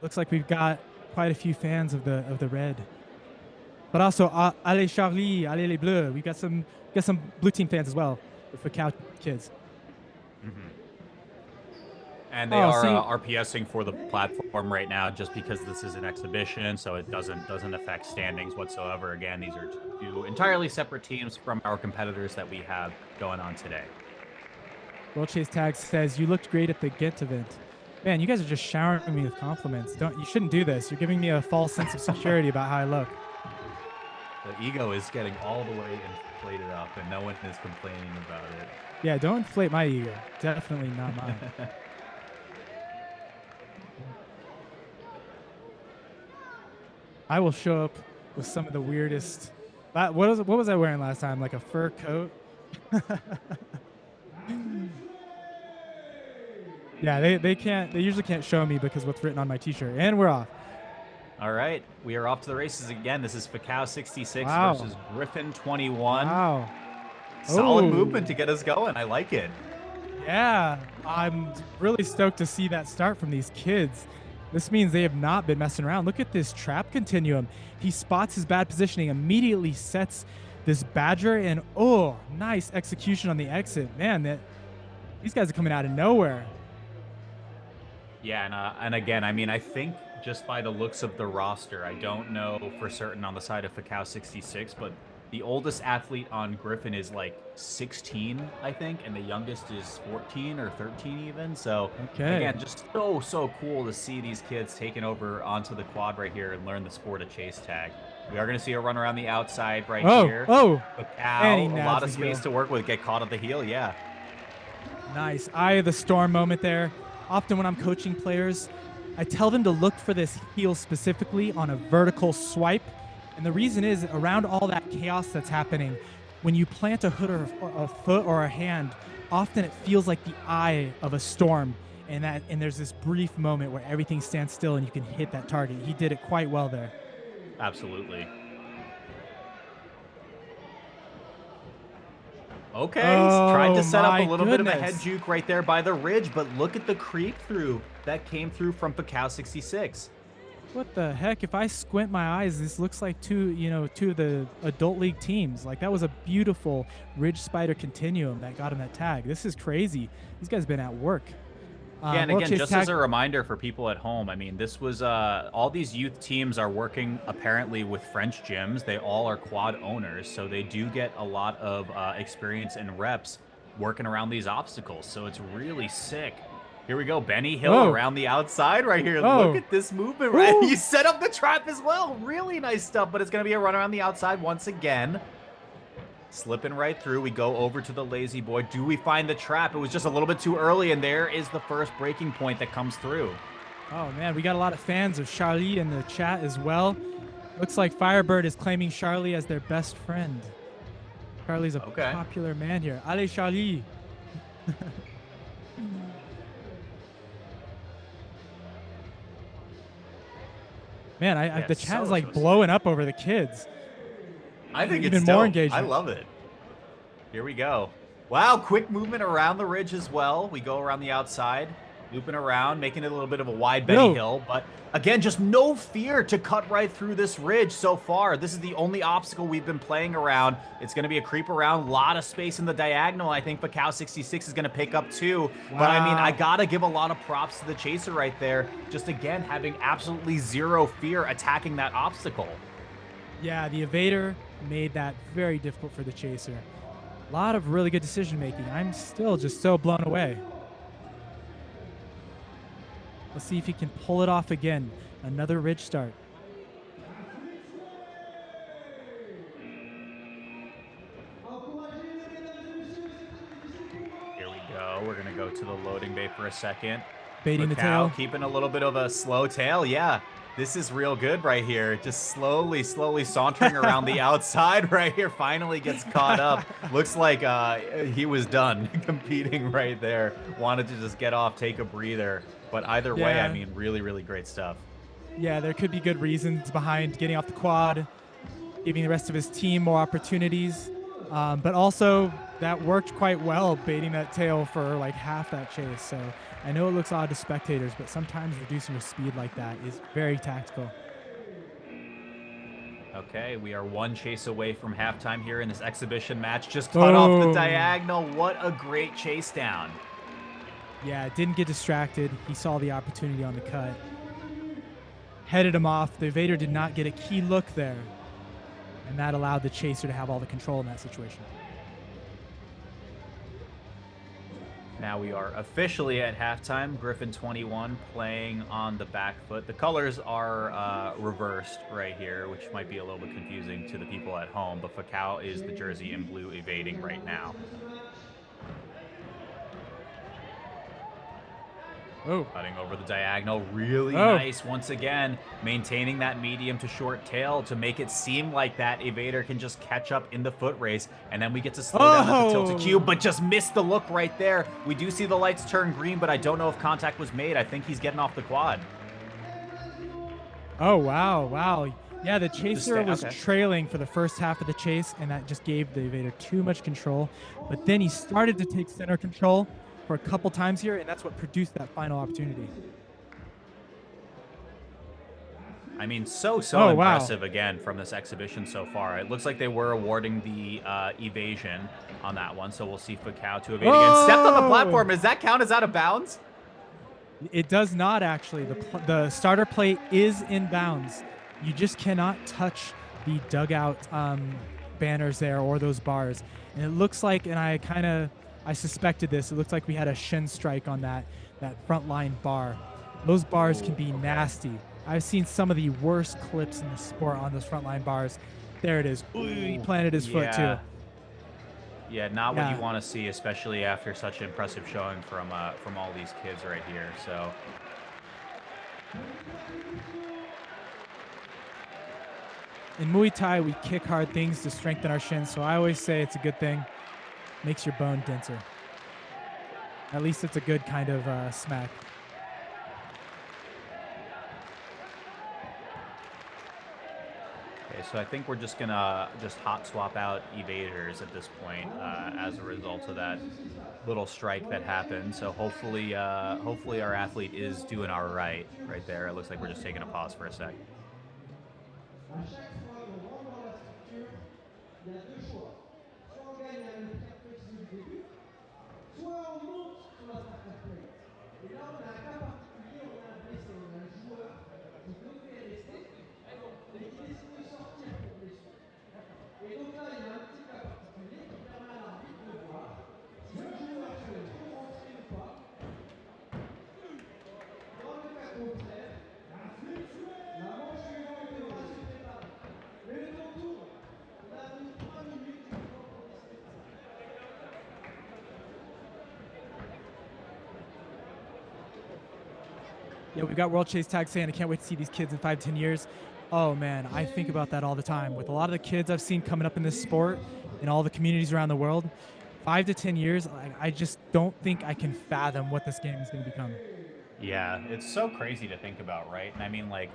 Looks like we've got quite a few fans of the red. But also, allez Charlie, allez les Bleus. We got some blue team fans as well, the Fakaw kids. And they are RPSing for the platform right now, just because this is an exhibition, so it doesn't affect standings whatsoever. Again, these are two entirely separate teams from our competitors that we have going on today. World Chase Tag says, you looked great at the Ghent event. Man, you guys are just showering me with compliments. You shouldn't do this. You're giving me a false sense of security about how I look. The ego is getting all the way inflated up, and no one is complaining about it. Yeah, don't inflate my ego. Definitely not mine. I will show up with some of the weirdest. What was I wearing last time? Like a fur coat? Yeah, they usually can't show me because what's written on my t-shirt. And we're off. All right, we are off to the races again. This is Fakaw66 versus Griffon21. Wow. Solid movement to get us going. I like it. Yeah, I'm really stoked to see that start from these kids. This means they have not been messing around. Look at this trap continuum. He spots his bad positioning, immediately sets this badger, and oh, nice execution on the exit. Man, these guys are coming out of nowhere. Yeah, and again, I mean, I think just by the looks of the roster, I don't know for certain on the side of Fakaw66, but the oldest athlete on Griffon is like 16, I think, and the youngest is 14 or 13 even. So again, just so cool to see these kids taking over onto the quad right here and learn the sport of chase tag. We are going to see a run around the outside right here. Fakaw, a lot of space to work with. Get caught at the heel, yeah. Nice. Eye of the storm moment there. Often when I'm coaching players, I tell them to look for this heel specifically on a vertical swipe. And the reason is, around all that chaos that's happening, when you plant a foot or a hand, often it feels like the eye of a storm. And there's this brief moment where everything stands still and you can hit that target. He did it quite well there. Absolutely. Okay, he's tried to set up a little bit of a head juke right there by the ridge, but look at the creep through that came through from Fakaw66. What the heck? If I squint my eyes, this looks like two of the adult league teams. Like, that was a beautiful ridge spider continuum that got him that tag. This is crazy. These guys have been at work. Yeah, and again, just as a reminder for people at home, I mean, this was all these youth teams are working apparently with French gyms. They all are quad owners, so they do get a lot of experience and reps working around these obstacles. So it's really sick. Here we go, Benny Hill around the outside right here. Look at this movement. Right? You set up the trap as well. Really nice stuff, but it's going to be a run around the outside once again. Slipping right through. We go over to the lazy boy. Do we find the trap? It was just a little bit too early, and there is the first breaking point that comes through. Oh, man, we got a lot of fans of Charlie in the chat as well. Looks like Firebird is claiming Charlie as their best friend. Charlie's a popular man here. Allez, Charlie. Man, the chat is like blowing up over the kids. I think it's more engagement. I love it. Here we go. Wow, quick movement around the ridge as well. We go around the outside, looping around, making it a little bit of a wide Benny Hill. But again, just no fear to cut right through this ridge so far. This is the only obstacle we've been playing around. It's going to be a creep around, a lot of space in the diagonal. I think Fakaw66 is going to pick up too. Wow. But I mean, I got to give a lot of props to the chaser right there. Just again, having absolutely zero fear attacking that obstacle. Yeah, the evader made that very difficult for the chaser. A lot of really good decision making. I'm still just so blown away. Let's see if he can pull it off again. Another ridge start. Here we go. We're going to go to the loading bay for a second. Baiting the tail. Keeping a little bit of a slow tail. Yeah. This is real good right here. Just slowly sauntering around the outside right here. Finally gets caught up. Looks like he was done competing right there. Wanted to just get off, take a breather. But either way, I mean, really, really great stuff. Yeah, there could be good reasons behind getting off the quad, giving the rest of his team more opportunities. But also that worked quite well, baiting that tail for like half that chase. So I know it looks odd to spectators, but sometimes reducing your speed like that is very tactical. Okay, we are one chase away from halftime here in this exhibition match. Just cut off the diagonal. What a great chase down. Yeah, didn't get distracted. He saw the opportunity on the cut. Headed him off. The evader did not get a key look there. And that allowed the chaser to have all the control in that situation. Now we are officially at halftime. Griffon21 playing on the back foot. The colors are reversed right here, which might be a little bit confusing to the people at home, but Fakaw is the jersey in blue evading right now. Oh. Cutting over the diagonal, really nice once again, maintaining that medium to short tail to make it seem like that evader can just catch up in the foot race, and then we get to slow down at the tilted cube, but just missed the look right there. We do see the lights turn green, but I don't know if contact was made. I think he's getting off the quad. Oh, wow. Yeah, the chaser was trailing for the first half of the chase, and that just gave the evader too much control, but then he started to take center control for a couple times here, and that's what produced that final opportunity. I mean, so impressive again from this exhibition so far. It looks like they were awarding the evasion on that one, so we'll see Fakaw to evade again. Stepped on the platform. Does that count as out of bounds? It does not, actually. The starter plate is in bounds. You just cannot touch the dugout banners there or those bars. And it looks like, and I suspected this. It looks like we had a shin strike on that front line bar. Those bars can be nasty. I've seen some of the worst clips in the sport on those front line bars. There it is. Ooh, he planted his foot too. Yeah, not what you want to see, especially after such an impressive showing from all these kids right here. So. In Muay Thai, we kick hard things to strengthen our shins, so I always say it's a good thing. Makes your bone denser. At least it's a good kind of smack. Okay, so I think we're just gonna hot swap out evaders at this point as a result of that little strike that happened. So hopefully our athlete is doing all right there. It looks like we're just taking a pause for a sec. Yeah, we've got World Chase Tag saying, I can't wait to see these kids in 5-10 years. Oh, man, I think about that all the time. With a lot of the kids I've seen coming up in this sport in all the communities around the world, 5 to 10 years, I just don't think I can fathom what this game is going to become. Yeah, it's so crazy to think about, right? And I mean, like,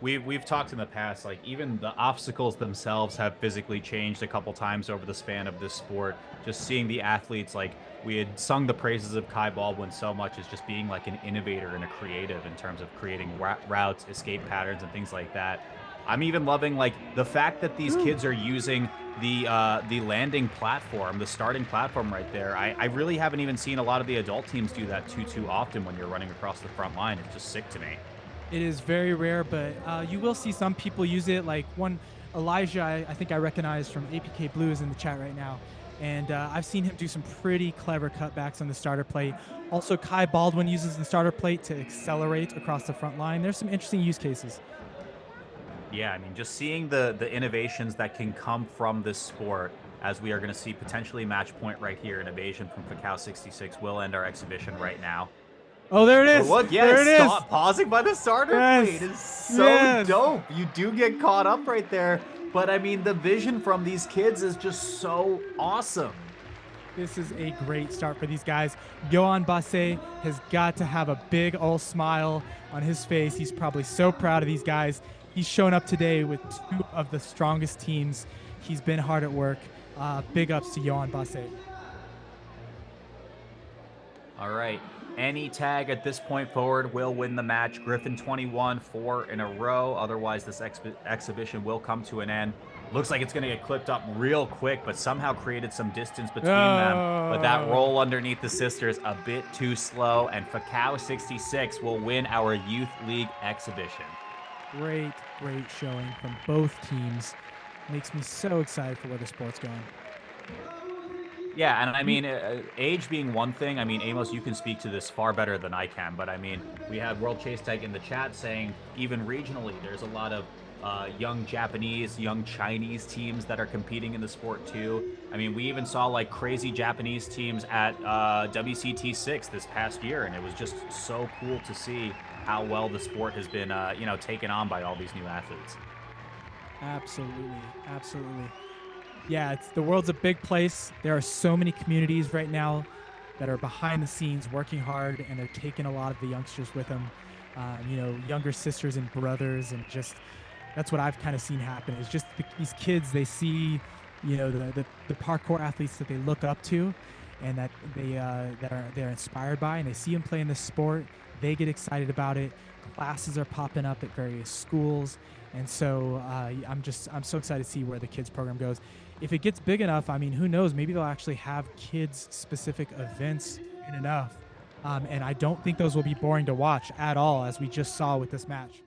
we've talked in the past, like, even the obstacles themselves have physically changed a couple times over the span of this sport. Just seeing the athletes, like, we had sung the praises of Kai Baldwin so much as just being like an innovator and a creative in terms of creating routes, escape patterns, and things like that. I'm even loving like the fact that these kids are using the landing platform, the starting platform right there. I really haven't even seen a lot of the adult teams do that too often when you're running across the front line. It's just sick to me. It is very rare, but you will see some people use it. Like Elijah, I think I recognize from APK Blue is in the chat right now. And I've seen him do some pretty clever cutbacks on the starter plate. Also, Kai Baldwin uses the starter plate to accelerate across the front line. There's some interesting use cases. Yeah, I mean, just seeing the innovations that can come from this sport, as we are going to see potentially match point right here, an evasion from Fakaw66 will end our exhibition right now. Oh, there it is. Oh, look, there it is. Pausing by the starter plate is so dope. You do get caught up right there. But, I mean, the vision from these kids is just so awesome. This is a great start for these guys. Yohan Basse has got to have a big old smile on his face. He's probably so proud of these guys. He's shown up today with two of the strongest teams He's been hard at work. Big ups to Johan Basse. All right. Any tag at this point forward will win the match. Griffon21, 4 in a row. Otherwise, this exhibition will come to an end. Looks like it's going to get clipped up real quick, but somehow created some distance between them. But that roll underneath the sisters a bit too slow, and Fakaw66 will win our Youth League exhibition. Great showing from both teams. Makes me so excited for where the sport's going. Yeah, and I mean, age being one thing, I mean, Amos, you can speak to this far better than I can, but I mean, we had World Chase Tag in the chat saying even regionally, there's a lot of young Japanese, young Chinese teams that are competing in the sport too. I mean, we even saw like crazy Japanese teams at WCT 6 this past year, and it was just so cool to see how well the sport has been, you know, taken on by all these new athletes. Absolutely. Yeah, the world's a big place. There are so many communities right now that are behind the scenes working hard, and they're taking a lot of the youngsters with them. You know, younger sisters and brothers, and just that's what I've kind of seen happen. Is just these kids, they see, you know, the parkour athletes that they look up to, and that they're inspired by, and they see them playing this sport. They get excited about it. Classes are popping up at various schools, and so I'm so excited to see where the kids program goes. If it gets big enough, I mean, who knows? Maybe they'll actually have kids-specific events soon enough. And I don't think those will be boring to watch at all, as we just saw with this match.